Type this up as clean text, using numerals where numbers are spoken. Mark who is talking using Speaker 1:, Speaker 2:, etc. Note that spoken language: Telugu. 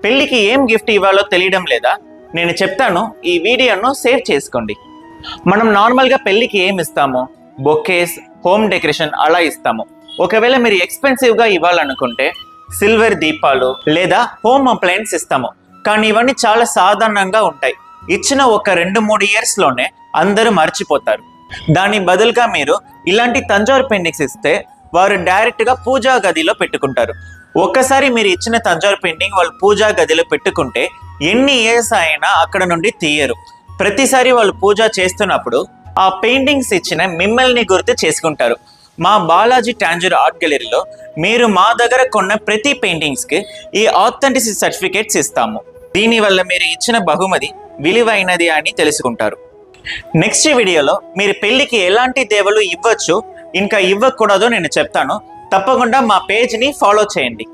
Speaker 1: పెళ్లికి ఏం గిఫ్ట్ ఇవ్వాలో తెలియడం లేదా? నేను చెప్తాను, ఈ వీడియోను సేవ్ చేసుకోండి. మనం నార్మల్గా పెళ్లికి ఏం ఇస్తాము? బొకేస్, హోమ్ డెకరేషన్ అలా ఇస్తాము. ఒకవేళ మీరు ఎక్స్పెన్సివ్గా ఇవ్వాలనుకుంటే సిల్వర్ దీపాలు లేదా హోమ్ అప్లయన్స్ ఇస్తాము. కానీ ఇవన్నీ చాలా సాధారణంగా ఉంటాయి. ఇచ్చిన ఒక 2-3 ఇయర్స్లోనే అందరూ మర్చిపోతారు. దాని బదులుగా మీరు ఇలాంటి తంజావూరు పెయింటింగ్స్ ఇస్తే వారు డైరెక్ట్గా పూజా గదిలో పెట్టుకుంటారు. ఒక్కసారి మీరు ఇచ్చిన తంజావూరు పెయింటింగ్ వాళ్ళు పూజా గదిలో పెట్టుకుంటే ఎన్ని ఇయర్స్ అయినా అక్కడ నుండి తీయరు. ప్రతిసారి వాళ్ళు పూజ చేస్తున్నప్పుడు ఆ పెయింటింగ్స్ ఇచ్చిన మిమ్మల్ని గుర్తు చేసుకుంటారు. మా బాలాజీ టాంజూర్ ఆర్ట్ గ్యాలరీలో మీరు మా దగ్గర కొన్న ప్రతి పెయింటింగ్స్కి ఈ ఆథెంటిసిటీ సర్టిఫికేట్స్ ఇస్తాము. దీనివల్ల మీరు ఇచ్చిన బహుమతి విలువైనది అని తెలుసుకుంటారు. నెక్స్ట్ వీడియోలో మీరు పెళ్లికి ఎలాంటి దేవుళ్ళు ఇవ్వచ్చు, ఇంకా ఇవ్వకూడదో నేను చెప్తాను. తప్పకుండా మా పేజ్ని ఫాలో చేయండి.